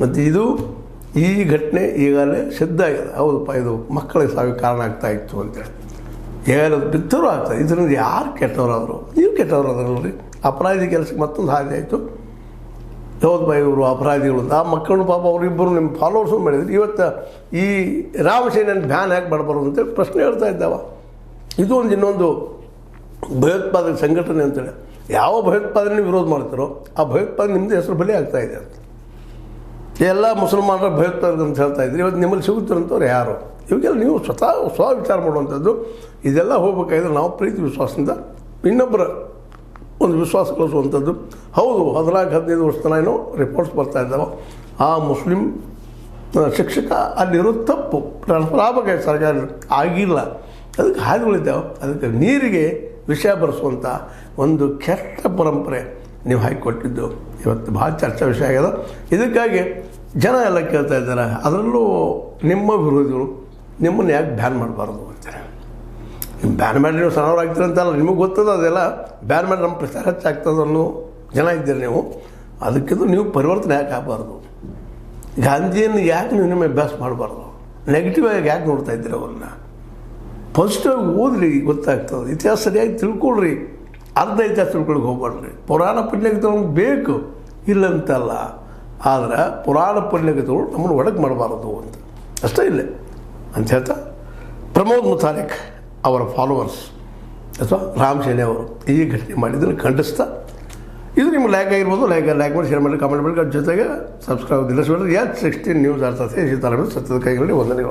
ಮತ್ತು ಈ ಘಟನೆ ಈಗಾಗಲೇ ಸಿದ್ಧ ಆಗಿದೆ. ಹೌದಪ್ಪ, ಇದು ಮಕ್ಕಳಿಗೆ ಸಾವಿಗೆ ಕಾರಣ ಆಗ್ತಾ ಇತ್ತು ಅಂತೇಳಿ. ಈಗಾಗಲೇ ಅದು ಬಿತ್ತರೂ ಆಗ್ತದೆ. ಇದರಿಂದ ಯಾರು ಕೆಟ್ಟವರಾದರು? ನೀವು ಕೆಟ್ಟವರಾದ್ರಲ್ರಿ. ಅಪರಾಧಿ ಕೆಲಸಕ್ಕೆ ಮತ್ತೊಂದು ಹಾದಿ ಆಯಿತು. ಹೌದಪ್ಪ, ಇವರು ಅಪರಾಧಿಗಳು. ಆ ಮಕ್ಕಳು ಪಾಪ ಅವರಿಬ್ಬರು ನಿಮ್ಮ ಫಾಲೋವರ್ಸು ಮಾಡಿದ್ರು. ಇವತ್ತು ಈ ರಾಮಸೇನೆಯನ್ನು ಬ್ಯಾನ್ ಯಾಕೆ ಮಾಡಬಾರ್ದು ಅಂತೇಳಿ ಪ್ರಶ್ನೆ ಹೇಳ್ತಾ ಇದ್ದಾವ. ಇದು ಇನ್ನೊಂದು ಭಯೋತ್ಪಾದಕ ಸಂಘಟನೆ ಅಂತೇಳಿ. ಯಾವ ಭಯೋತ್ಪಾದನೆ ವಿರೋಧ ಮಾಡ್ತಾರೋ ಆ ಭಯೋತ್ಪಾದನೆ ನಿಮ್ಮದು ಹೆಸರು ಬಲಿ ಆಗ್ತಾ ಇದೆ ಅಂತ. ಎಲ್ಲ ಮುಸಲ್ಮಾನರ ಭಯೋತ್ಪಾದಕ ಅಂತ ಹೇಳ್ತಾ ಇದ್ರಿ. ಇವತ್ತು ನಿಮ್ಮಲ್ಲಿ ಸಿಗುತ್ತಿರಂಥವ್ರು ಯಾರು? ಇವಾಗೆಲ್ಲ ನೀವು ಸ್ವ ವಿಚಾರ ಮಾಡುವಂಥದ್ದು. ಇದೆಲ್ಲ ಹೋಗ್ಬೇಕಾದ್ರೆ ನಾವು ಪ್ರೀತಿ ವಿಶ್ವಾಸದಿಂದ ಇನ್ನೊಬ್ಬರ ಒಂದು ವಿಶ್ವಾಸ ಕಳಿಸುವಂಥದ್ದು. ಹೌದು, 14-15 ವರ್ಷ ತನಕ ಏನೋ ರಿಪೋರ್ಟ್ಸ್ ಬರ್ತಾ ಇದ್ದಾವೆ. ಆ ಮುಸ್ಲಿಂ ಶಿಕ್ಷಕ ಅಲ್ಲಿರೋ ತಪ್ಪು ಟ್ರಾನ್ಸ್ಫರ್ ಆಗಬೇಕಾಗಿ ಸರ್ಕಾರ ಆಗಿಲ್ಲ. ಅದಕ್ಕೆ ಹಾದಿಗಳಿದ್ದಾವೆ. ಅದಕ್ಕೆ ನೀರಿಗೆ ವಿಷಯ ಬರೆಸುವಂಥ ಒಂದು ಕೆಟ್ಟ ಪರಂಪರೆ ನೀವು ಹಾಕಿಕೊಟ್ಟಿದ್ದು ಇವತ್ತು ಭಾಳ ಚರ್ಚಾ ವಿಷಯ ಆಗ್ಯದ. ಇದಕ್ಕಾಗಿ ಜನ ಎಲ್ಲ ಕೇಳ್ತಾ ಇದ್ದಾರೆ, ಅದರಲ್ಲೂ ನಿಮ್ಮ ವಿರೋಧಿಗಳು ನಿಮ್ಮನ್ನು ಯಾಕೆ ಬ್ಯಾನ್ ಮಾಡಬಾರ್ದು ಅಂತಾರೆ. ನಿಮ್ಮ ಬ್ಯಾನ್ ಮಾಡಿ ನೀವು ಸಣ್ಣವರಾಗ್ತೀರ ಅಂತಲ್ಲ, ನಿಮಗೆ ಗೊತ್ತದ ಅದೆಲ್ಲ. ಬ್ಯಾನ್ ಮಾಡಿ ನಮ್ಮ ಪ್ರಚಾರ ಹೆಚ್ಚಾಗ್ತದೆ ಅನ್ನೋ ಜನ ಇದ್ದೀರಿ ನೀವು. ಅದಕ್ಕಿಂತ ನೀವು ಪರಿವರ್ತನೆ ಯಾಕೆ ಆಗಬಾರ್ದು? ಗಾಂಧಿಯನ್ನು ಯಾಕೆ ನೀವು ನಿಮ್ಮ ಅಭ್ಯಾಸ ಮಾಡಬಾರ್ದು? ನೆಗೆಟಿವ್ ಆಗಿ ಯಾಕೆ ನೋಡ್ತಾ ಇದ್ದೀರಿ ಅವ್ರನ್ನ? ಪಾಸಿಟಿವ್ ಆಗಿ ಓದ್ರಿ, ಗೊತ್ತಾಗ್ತದೆ. ಇತಿಹಾಸ ಸರಿಯಾಗಿ ತಿಳ್ಕೊಳ್ರಿ. ಅರ್ಧ ಇತಿಹಾಸ ತಿಳ್ಕೊಳಕ್ಕೆ ಹೋಗ್ಬಾರ್ರಿ. ಪುರಾಣ ಪುಣ್ಯಕಥೆಗಳು ಬೇಕು ಇಲ್ಲಂತಲ್ಲ, ಆದರೆ ಪುರಾಣ ಪುಣ್ಯಕಥೆಗಳು ನಮ್ಮನ್ನು ಒಳಗೆ ಮಾಡಬಾರದು ಅಂತ ಅಷ್ಟೇ ಇಲ್ಲ ಅಂತ ಹೇಳ್ತಾ, ಪ್ರಮೋದ್ ಮುತಾಲಿಕ್ ಅವರ ಫಾಲೋವರ್ಸ್ ಅಥವಾ ರಾಮ್ ಸೇನೆ ಅವರು ಈ ಘಟನೆ ಮಾಡಿದ್ದನ್ನು ಖಂಡಿಸ್ತಾ, ಇದು ನಿಮ್ಗೆ ಲೈಕ್ ಆಗಿರ್ಬೋದು. ಲೈಕ್ ಮಾಡಿ, ಶೇರ್ ಮಾಡಿ, ಕಾಮೆಂಟ್ ಮಾಡಿ. ಜೊತೆಗೆ ಸಬ್ಸ್ಕ್ರೈಬ್ ದಿಲ್ಲಿಸಬೇಡ್ರಿ. S16 ನ್ಯೂಸ್ ಅರ್ಥಾತ್ ಸೀತಾರಾಮನ್ ಸತ್ಯದ ಕೈಗಳಲ್ಲಿ ವಂದನೆಗಳು.